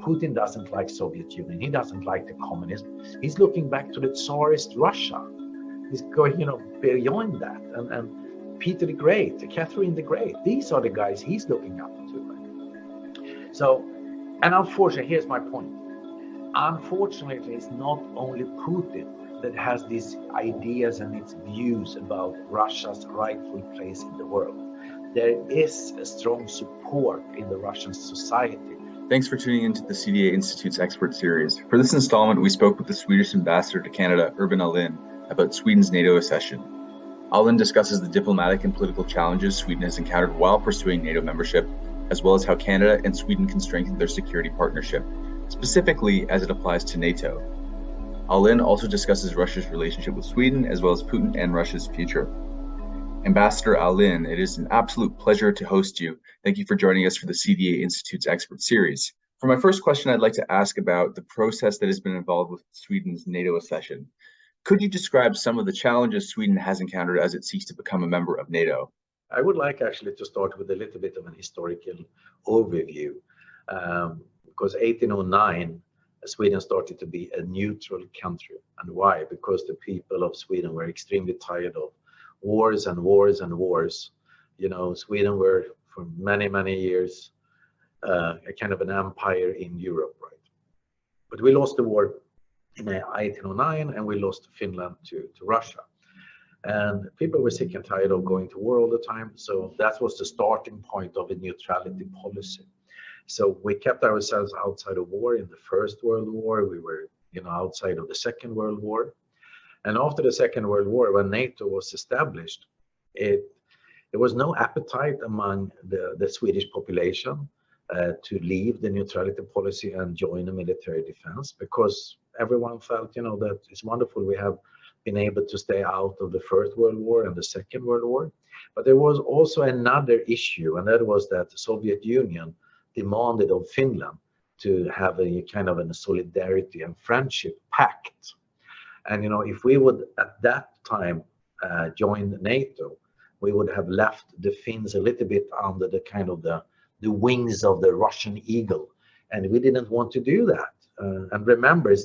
Putin doesn't like Soviet Union. He doesn't like the communism. He's looking back to the Tsarist Russia. He's going, beyond that. And Peter the Great, Catherine the Great, these are the guys he's looking up to. Right? So, and unfortunately, here's my point. Unfortunately, it's not only Putin that has these ideas and its views about Russia's rightful place in the world. There is a strong support in the Russian society. Thanks for tuning into the CDA Institute's Expert Series. For this installment, we spoke with the Swedish ambassador to Canada, Ahlin, about Sweden's NATO accession. Ahlin discusses the diplomatic and political challenges Sweden has encountered while pursuing NATO membership, as well as how Canada and Sweden can strengthen their security partnership, specifically as it applies to NATO. Ahlin also discusses Russia's relationship with Sweden, as well as Putin and Russia's future. Ambassador Ahlin, it is an absolute pleasure to host you. Thank you for joining us for the CDA Institute's Expert Series. For my first question, I'd like to ask about the process that has been involved with Sweden's NATO accession. Could you describe some of the challenges Sweden has encountered as it seeks to become a member of NATO? I would like actually to start with a little bit of an historical overview. Because 1809, Sweden started to be a neutral country. And why? Because the people of Sweden were extremely tired of wars and wars and wars. Sweden were for many, many years a kind of an empire in Europe, right? But we lost the war in 1809 and we lost Finland to Russia. And people were sick and tired of going to war all the time. So that was the starting point of a neutrality policy. So we kept ourselves outside of war in the First World War. We were, outside of the Second World War. And after the Second World War, when NATO was established, there was no appetite among the Swedish population to leave the neutrality policy and join the military defense, because everyone felt, that it's wonderful we have been able to stay out of the First World War and the Second World War. But there was also another issue, and that was that the Soviet Union demanded of Finland to have a kind of a solidarity and friendship pact. And, if we would at that time join NATO, we would have left the Finns a little bit under the kind of the wings of the Russian eagle. And we didn't want to do that. And remember,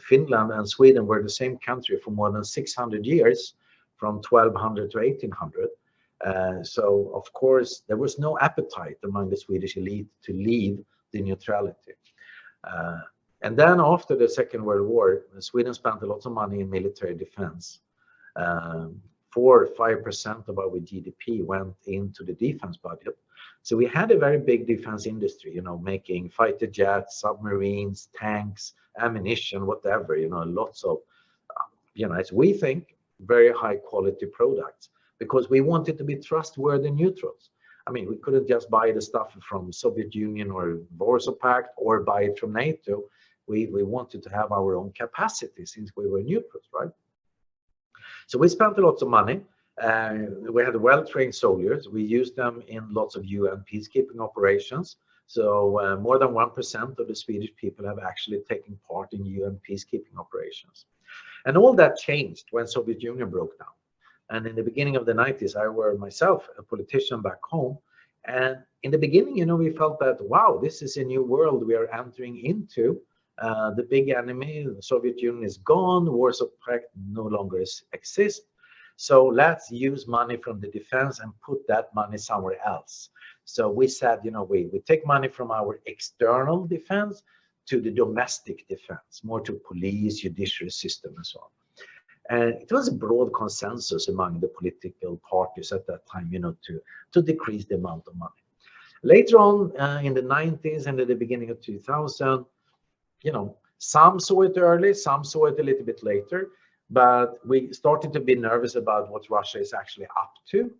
Finland and Sweden were the same country for more than 600 years, from 1200 to 1800. So, of course, there was no appetite among the Swedish elite to leave the neutrality. And then after the Second World War, Sweden spent a lot of money in military defense. 4 or 5% of our GDP went into the defense budget. So we had a very big defense industry, making fighter jets, submarines, tanks, ammunition, whatever, lots of, as we think, very high quality products, because we wanted to be trustworthy neutrals. I mean, we couldn't just buy the stuff from Soviet Union or Warsaw Pact or buy it from NATO. We wanted to have our own capacity since we were neutrals, right? So we spent a lot of money. We had well-trained soldiers. We used them in lots of UN peacekeeping operations. So more than 1% of the Swedish people have actually taken part in UN peacekeeping operations. And all that changed when Soviet Union broke down. And in the beginning of the 90s, I were myself a politician back home. And in the beginning, we felt that, wow, this is a new world we are entering into. The big enemy, the Soviet Union, is gone. Warsaw Pact no longer exists. So let's use money from the defense and put that money somewhere else. So we said, we take money from our external defense to the domestic defense, more to police, judiciary system, and so on. And it was a broad consensus among the political parties at that time, to decrease the amount of money. Later on, in the 90s and at the beginning of 2000, some saw it early, some saw it a little bit later, but we started to be nervous about what Russia is actually up to,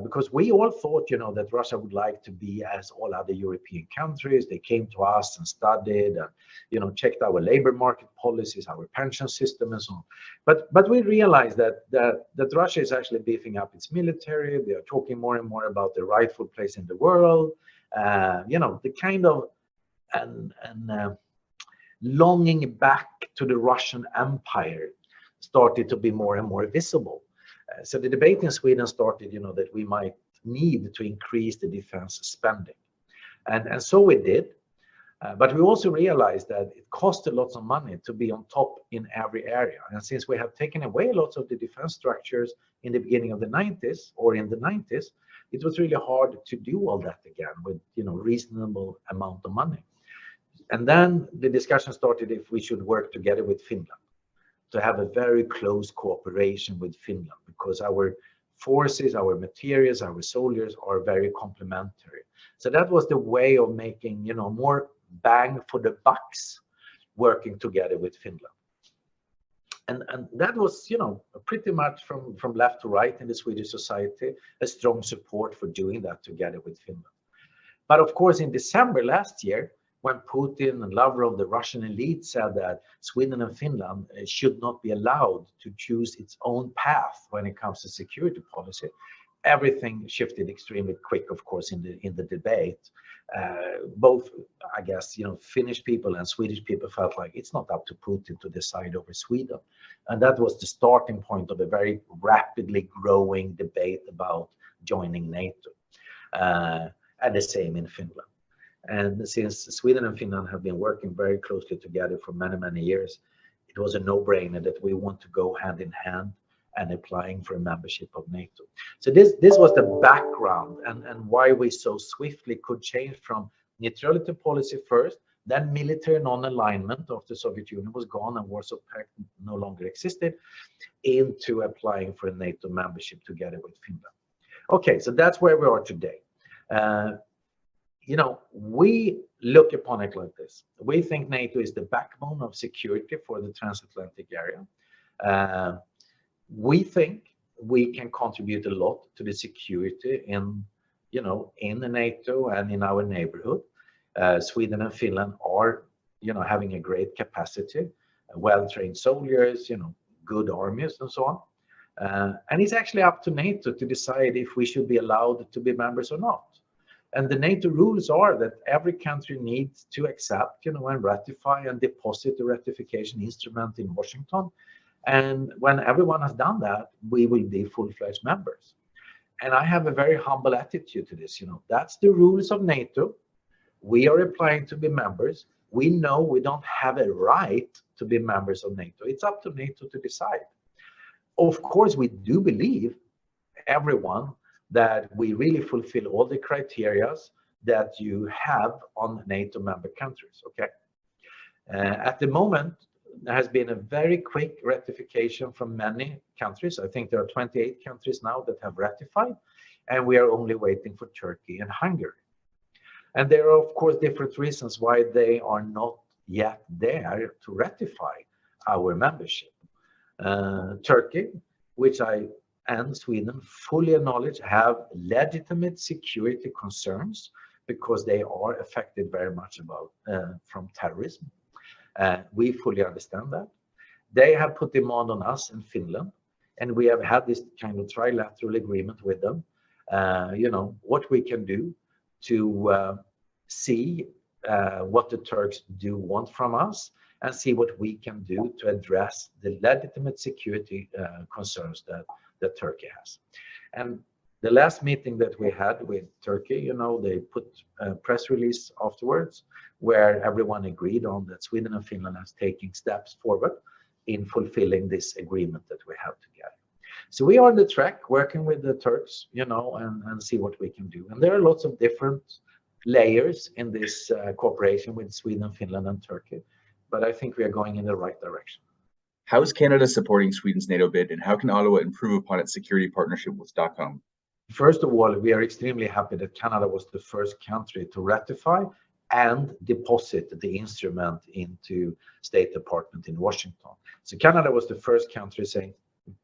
because we all thought, that Russia would like to be as all other European countries. They came to us and studied and, checked our labor market policies, our pension system, and so on. But we realized that Russia is actually beefing up its military. They are talking more and more about the rightful place in the world. The kind of longing back to the Russian Empire started to be more and more visible. So the debate in Sweden started, that we might need to increase the defense spending. And so we did. But we also realized that it costs a lot of money to be on top in every area. And since we have taken away lots of the defense structures in the beginning of the 90s or in the 90s, it was really hard to do all that again with reasonable amount of money. And then the discussion started if we should work together with Finland to have a very close cooperation with Finland, because our forces, our materials, our soldiers are very complementary. So that was the way of making more bang for the bucks working together with Finland. And that was pretty much from left to right in the Swedish society, a strong support for doing that together with Finland. But of course, in December last year, when Putin and Lavrov, the Russian elite, said that Sweden and Finland should not be allowed to choose its own path when it comes to security policy, everything shifted extremely quick, of course, in the debate. Both, I guess, Finnish people and Swedish people felt like it's not up to Putin to decide over Sweden. And that was the starting point of a very rapidly growing debate about joining NATO. And the same in Finland. And since Sweden and Finland have been working very closely together for many, many years, it was a no-brainer that we want to go hand in hand and applying for a membership of NATO. So this was the background and why we so swiftly could change from neutrality policy first, then military non-alignment after the Soviet Union was gone and Warsaw Pact no longer existed, into applying for a NATO membership together with Finland. Okay, so that's where we are today. We look upon it like this. We think NATO is the backbone of security for the transatlantic area. We think we can contribute a lot to the security in the NATO and in our neighborhood. Sweden and Finland are, having a great capacity, well-trained soldiers, good armies and so on. And it's actually up to NATO to decide if we should be allowed to be members or not. And the NATO rules are that every country needs to accept, and ratify and deposit the ratification instrument in Washington. And when everyone has done that, we will be full-fledged members. And I have a very humble attitude to this. That's the rules of NATO. We are applying to be members. We know we don't have a right to be members of NATO. It's up to NATO to decide. Of course, we do believe, everyone, that we really fulfill all the criteria that you have on NATO member countries, okay? At the moment, there has been a very quick ratification from many countries. I think there are 28 countries now that have ratified, and we are only waiting for Turkey and Hungary. And there are, of course, different reasons why they are not yet there to ratify our membership. Turkey, which and Sweden fully acknowledge have legitimate security concerns because they are affected very much from terrorism. We fully understand that. They have put demand on us in Finland, and we have had this kind of trilateral agreement with them. What we can do to see what the Turks do want from us, and see what we can do to address the legitimate security concerns that Turkey has. And the last meeting that we had with Turkey, they put a press release afterwards where everyone agreed on that Sweden and Finland are taking steps forward in fulfilling this agreement that we have together. So we are on the track working with the Turks, and see what we can do. And there are lots of different layers in this cooperation with Sweden, Finland, and Turkey. But I think we are going in the right direction. How is Canada supporting Sweden's NATO bid, and how can Ottawa improve upon its security partnership with Stockholm? First of all, we are extremely happy that Canada was the first country to ratify and deposit the instrument into State Department in Washington. So Canada was the first country saying,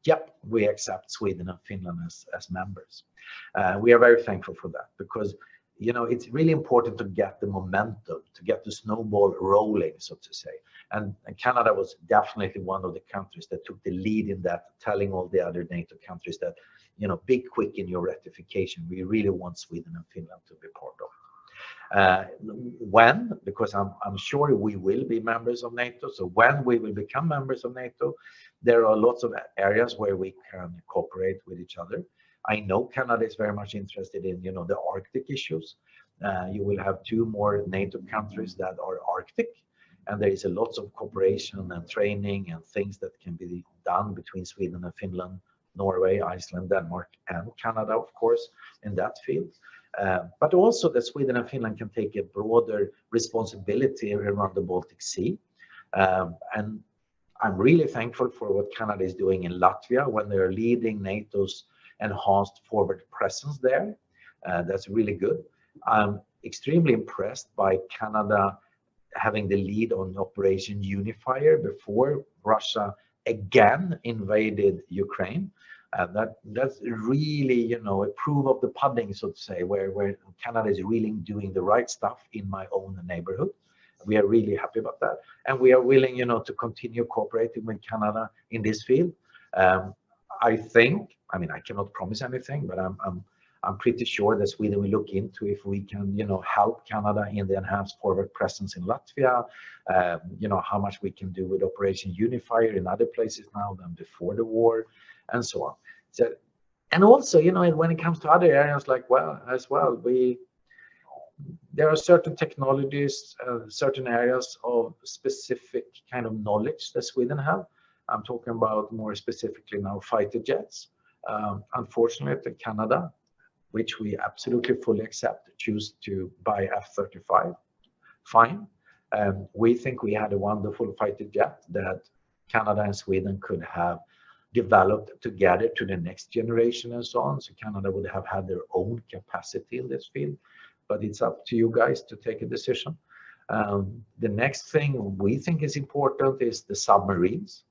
yep, we accept Sweden and Finland as members. We are very thankful for that because it's really important to get the momentum, to get the snowball rolling, so to say. And Canada was definitely one of the countries that took the lead in that, telling all the other NATO countries that, be quick in your ratification. We really want Sweden and Finland to be part of it. When? Because I'm sure we will be members of NATO. So when we will become members of NATO, there are lots of areas where we can cooperate with each other. I know Canada is very much interested in, the Arctic issues. You will have 2 more NATO countries that are Arctic, and there is a lot of cooperation and training and things that can be done between Sweden and Finland, Norway, Iceland, Denmark, and Canada, of course, in that field. But also that Sweden and Finland can take a broader responsibility around the Baltic Sea. And I'm really thankful for what Canada is doing in Latvia when they're leading NATO's enhanced forward presence there. That's really good. I'm extremely impressed by Canada having the lead on Operation Unifier before Russia again invaded Ukraine. That's really, a proof of the pudding, so to say, where Canada is really doing the right stuff in my own neighborhood. We are really happy about that, and we are willing, to continue cooperating with Canada in this field. I think, I cannot promise anything, but I'm pretty sure that Sweden will look into if we can, help Canada in the enhanced forward presence in Latvia. How much we can do with Operation Unifier in other places now than before the war, and so on. So, and also, when it comes to other areas there are certain technologies, certain areas of specific kind of knowledge that Sweden have. I'm talking about more specifically now fighter jets. Unfortunately, Canada, which we absolutely fully accept, choose to buy F-35. Fine. We think we had a wonderful fighter jet that Canada and Sweden could have developed together to the next generation and so on. So Canada would have had their own capacity in this field, but it's up to you guys to take a decision. The next thing we think is important is the submarines.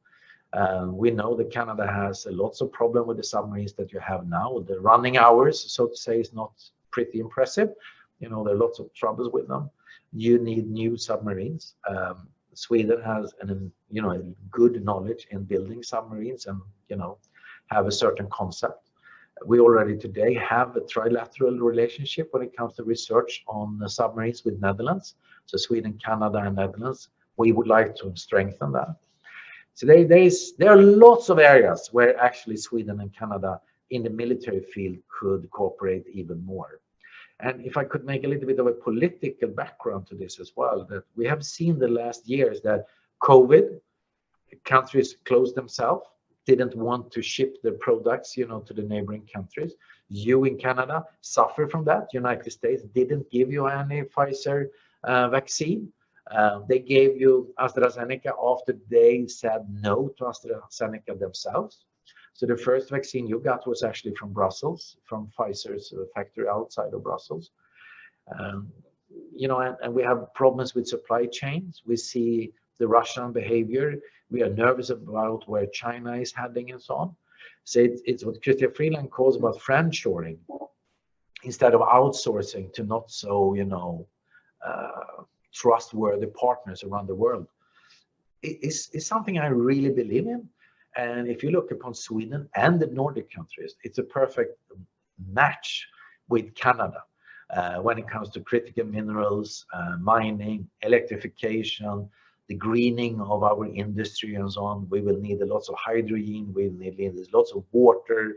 We know that Canada has lots of problem with the submarines that you have now. The running hours, so to say, is not pretty impressive. There are lots of troubles with them. You need new submarines. Sweden has a good knowledge in building submarines and have a certain concept. We already today have a trilateral relationship when it comes to research on submarines with Netherlands. So Sweden, Canada, and Netherlands. We would like to strengthen that. So there are lots of areas where actually Sweden and Canada in the military field could cooperate even more. And if I could make a little bit of a political background to this as well, that we have seen the last years that COVID, countries closed themselves, didn't want to ship their products, to the neighboring countries. You in Canada suffer from that. United States didn't give you any Pfizer vaccine. They gave you AstraZeneca after they said no to AstraZeneca themselves. So the first vaccine you got was actually from Brussels, from Pfizer's factory outside of Brussels. And we have problems with supply chains. We see the Russian behavior. We are nervous about where China is heading and so on. So it's what Christian Freeland calls about friendshoring instead of outsourcing to not so, trustworthy partners around the world. It's something I really believe in. And if you look upon Sweden and the Nordic countries, it's a perfect match with Canada when it comes to critical minerals, mining, electrification, the greening of our industry and so on. We will need lots of hydrogen, we will need lots of water,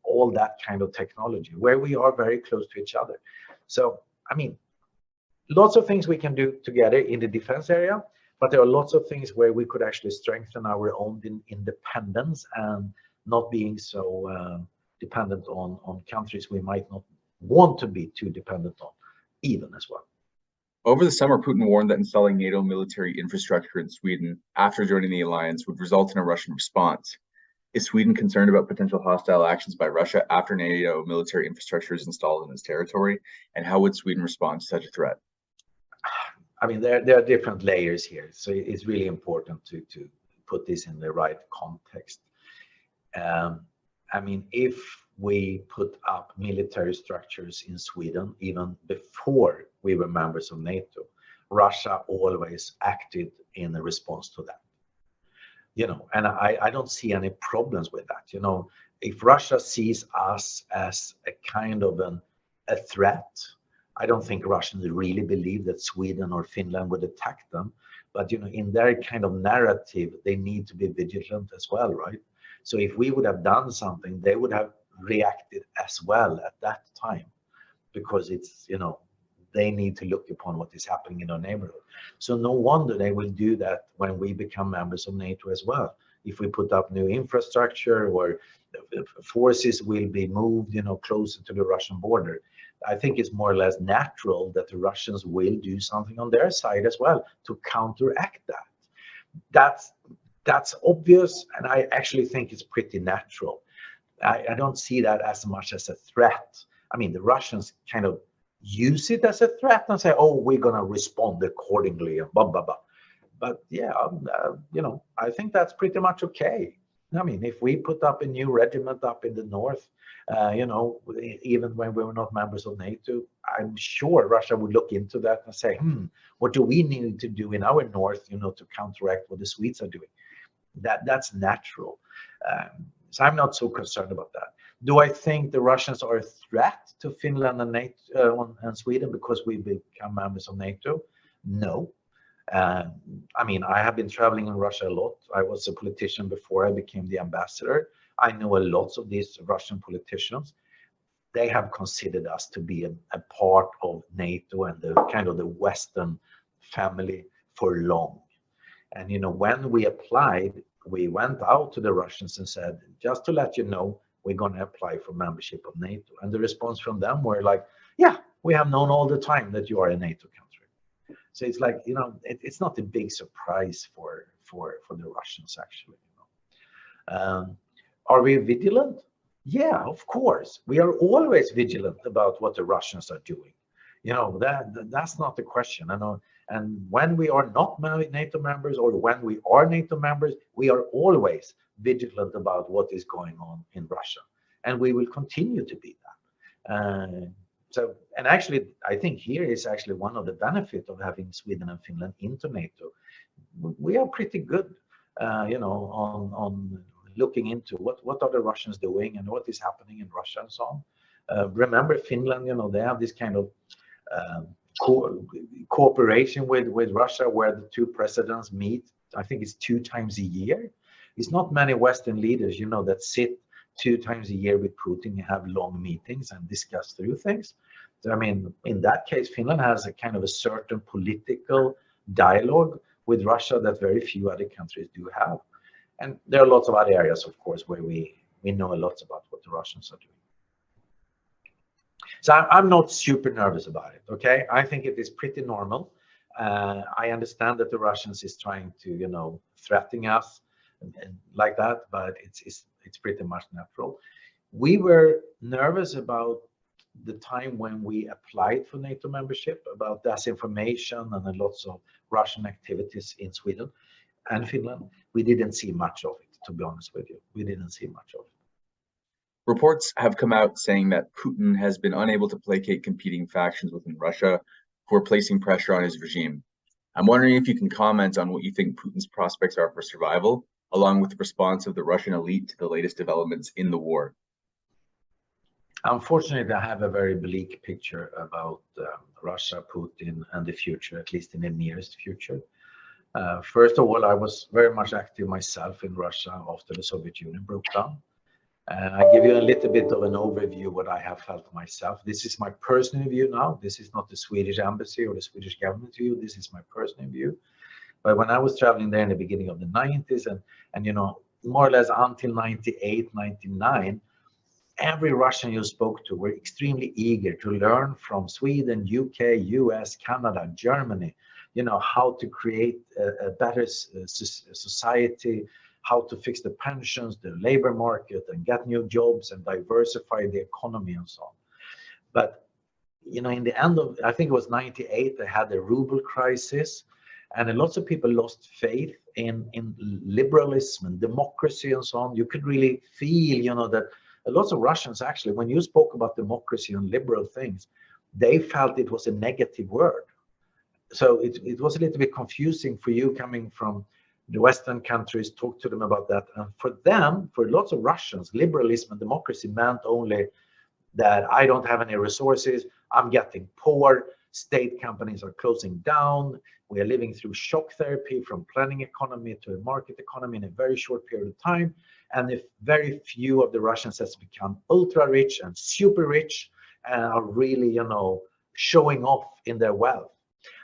all that kind of technology, where we are very close to each other. So, lots of things we can do together in the defense area, but there are lots of things where we could actually strengthen our own independence and not being so dependent on countries we might not want to be too dependent on, even as well. Over the summer, Putin warned that installing NATO military infrastructure in Sweden after joining the alliance would result in a Russian response. Is Sweden concerned about potential hostile actions by Russia after NATO military infrastructure is installed in its territory? And how would Sweden respond to such a threat? There are different layers here, so it's really important to put this in the right context. If we put up military structures in Sweden, even before we were members of NATO, Russia always acted in a response to that. And I don't see any problems with that. If Russia sees us as a kind of a threat, I don't think Russians really believe that Sweden or Finland would attack them. But, in their kind of narrative, they need to be vigilant as well, right? So if we would have done something, they would have reacted as well at that time, because it's, they need to look upon what is happening in our neighborhood. So no wonder they will do that when we become members of NATO as well. If we put up new infrastructure or forces will be moved, closer to the Russian border, I think it's more or less natural that the Russians will do something on their side as well to counteract that. That's obvious, and I actually think it's pretty natural. I don't see that as much as a threat. I mean, the Russians kind of use it as a threat and say, "Oh, we're gonna respond accordingly," and blah blah blah. But yeah, I think that's pretty much okay. I mean, if we put up a new regiment up in the north, even when we were not members of NATO, I'm sure Russia would look into that and say, what do we need to do in our north, to counteract what the Swedes are doing? That's natural. So I'm not so concerned about that. Do I think the Russians are a threat to Finland and NATO and Sweden because we become members of NATO? No. I mean, I have been traveling in Russia a lot. I was a politician before I became the ambassador. I know a lot of these Russian politicians. They have considered us to be a part of NATO and the kind of the Western family for long. And, when we applied, we went out to the Russians and said, just to let you know, we're going to apply for membership of NATO. And the response from them were like, yeah, we have known all the time that you are a NATO country. So it's like, it's not a big surprise for the Russians, actually. Are we vigilant? Yeah, of course. We are always vigilant about what the Russians are doing. That's not the question. And when we are not NATO members or when we are NATO members, we are always vigilant about what is going on in Russia. And we will continue to be that. And actually, I think here is actually one of the benefits of having Sweden and Finland into NATO. We are pretty good, on looking into what are the Russians doing and what is happening in Russia and so on. Remember Finland, they have this kind of cooperation with Russia where the two presidents meet. I think it's 2 times a year. It's not many Western leaders, that sit 2 times a year with Putin and have long meetings and discuss through things. So, I mean, in that case, Finland has a kind of a certain political dialogue with Russia that very few other countries do have. And there are lots of other areas, of course, where we know a lot about what the Russians are doing. So I'm not super nervous about it, okay? I think it is pretty normal. I understand that the Russians is trying to, threaten us and like that, but it's pretty much natural. We were nervous about the time when we applied for NATO membership, about disinformation and lots of Russian activities in Sweden and Finland. We didn't see much of it, to be honest with you. We didn't see much of it. Reports have come out saying that Putin has been unable to placate competing factions within Russia who are placing pressure on his regime. I'm wondering if you can comment on what you think Putin's prospects are for survival, along with the response of the Russian elite to the latest developments in the war. Unfortunately, I have a very bleak picture about Russia, Putin, and the future, at least in the nearest future. First of all, I was very much active myself in Russia after the Soviet Union broke down. I give you a little bit of an overview of what I have felt myself. This is my personal view now. This is not the Swedish embassy or the Swedish government view. This is my personal view. But when I was traveling there in the beginning of the 90s and more or less until 98, 99, every Russian you spoke to were extremely eager to learn from Sweden, UK, US, Canada, Germany, how to create a better society, how to fix the pensions, the labor market, and get new jobs and diversify the economy and so on. But, in the end of, I think it was 98, they had the ruble crisis, and lots of people lost faith in liberalism and democracy and so on. You could really feel, that lots of Russians actually, when you spoke about democracy and liberal things, they felt it was a negative word. So it was a little bit confusing for you coming from the Western countries, talk to them about that. And for them, for lots of Russians, liberalism and democracy meant only that I don't have any resources, I'm getting poor, state companies are closing down, we are living through shock therapy from planning economy to a market economy in a very short period of time. And if very few of the Russians has become ultra rich and super rich and are really, showing off in their wealth.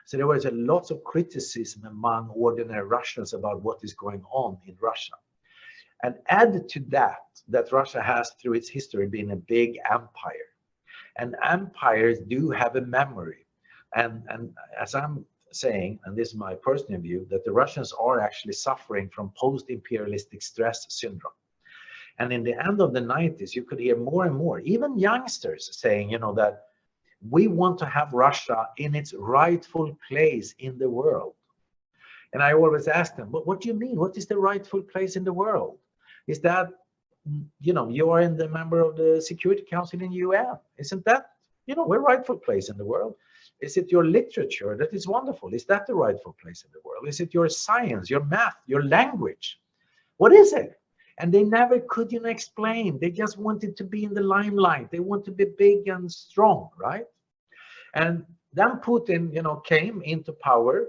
So there was a lot of criticism among ordinary Russians about what is going on in Russia. And add to that, that Russia has through its history been a big empire. And empires do have a memory. And as I'm saying, and this is my personal view, that the Russians are actually suffering from post-imperialistic stress syndrome. And in the end of the 90s, you could hear more and more, even youngsters saying, that we want to have Russia in its rightful place in the world. And I always ask them, what do you mean? What is the rightful place in the world? Is that, you are in the member of the Security Council in UN? Isn't that, we're rightful place in the world? Is it your literature that is wonderful? Is that the rightful place in the world? Is it your science, your math, your language? What is it? And they never could, explain. They just wanted to be in the limelight. They want to be big and strong, right? And then Putin, came into power,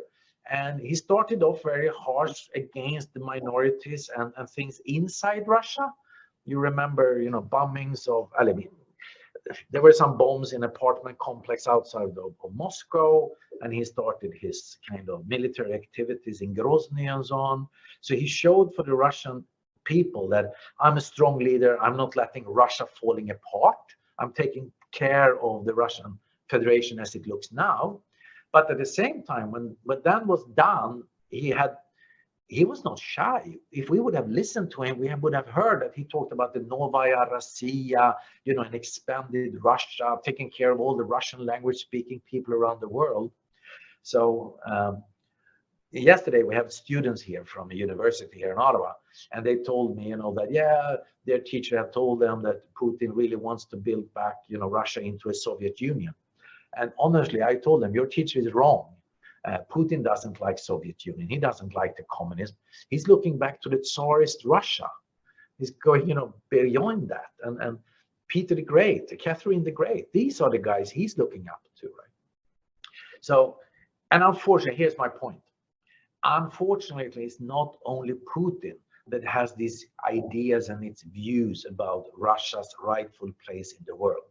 and he started off very harsh against the minorities and things inside Russia. You remember, bombings of, there were some bombs in an apartment complex outside of Moscow, and he started his kind of military activities in Grozny and so on. So he showed for the Russian people that I'm a strong leader. I'm not letting Russia falling apart. I'm taking care of the Russian Federation as it looks now. But at the same time, when that was done, he was not shy. If we would have listened to him, we would have heard that he talked about the Novaya Rossiya, an expanded Russia, taking care of all the Russian language speaking people around the world. So yesterday we have students here from a university here in Ottawa, and they told me, that their teacher had told them that Putin really wants to build back, Russia into a Soviet Union. And honestly, I told them, your teacher is wrong. Putin doesn't like Soviet Union. He doesn't like the communism. He's looking back to the Tsarist Russia. He's going, beyond that. And Peter the Great, Catherine the Great, these are the guys he's looking up to, right? So, and unfortunately, here's my point. Unfortunately, it's not only Putin that has these ideas and its views about Russia's rightful place in the world.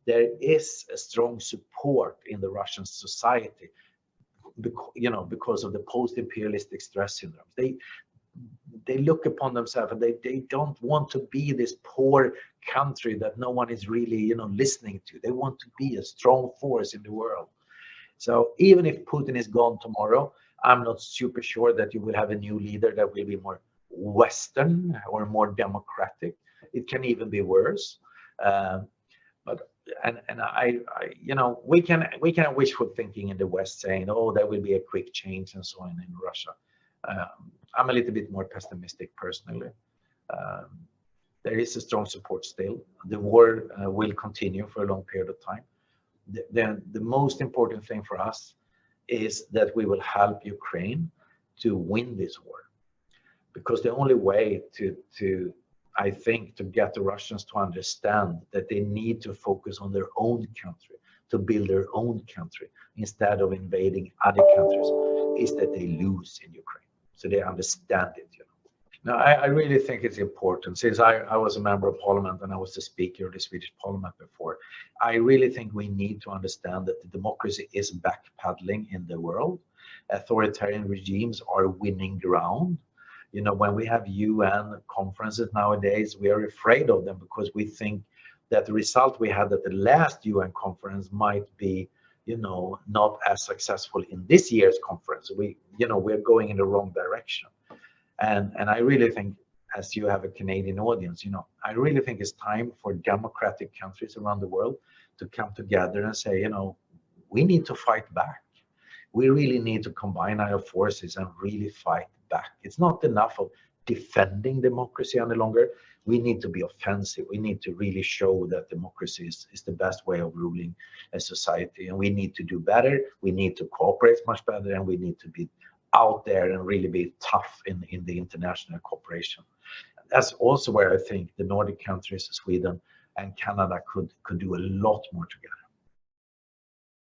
There is a strong support in the Russian society, because of the post-imperialistic stress syndrome. They look upon themselves and they don't want to be this poor country that no one is really, listening to. They want to be a strong force in the world. So even if Putin is gone tomorrow, I'm not super sure that you will have a new leader that will be more Western or more democratic. It can even be worse. We can have wishful thinking in the West, saying, oh, there will be a quick change and so on in Russia. I'm a little bit more pessimistic personally. There is a strong support still. The war will continue for a long period of time. The most important thing for us is that we will help Ukraine to win this war, because the only way to I think, to get the Russians to understand that they need to focus on their own country, to build their own country, instead of invading other countries, is that they lose in Ukraine. So they understand it. Now, I really think it's important, since I was a member of parliament and I was the speaker of the Swedish parliament before, I really think we need to understand that the democracy is backpedaling in the world. Authoritarian regimes are winning ground. When we have UN conferences nowadays, we are afraid of them because we think that the result we had at the last UN conference might be, not as successful in this year's conference. We're going in the wrong direction. And I really think, as you have a Canadian audience, I really think it's time for democratic countries around the world to come together and say, we need to fight back. We really need to combine our forces and really fight back. It's not enough of defending democracy any longer. We need to be offensive. We need to really show that democracy is the best way of ruling a society, and we need to do better. We need to cooperate much better, and we need to be out there and really be tough in the international cooperation. That's also where I think the Nordic countries, Sweden and Canada, could do a lot more together.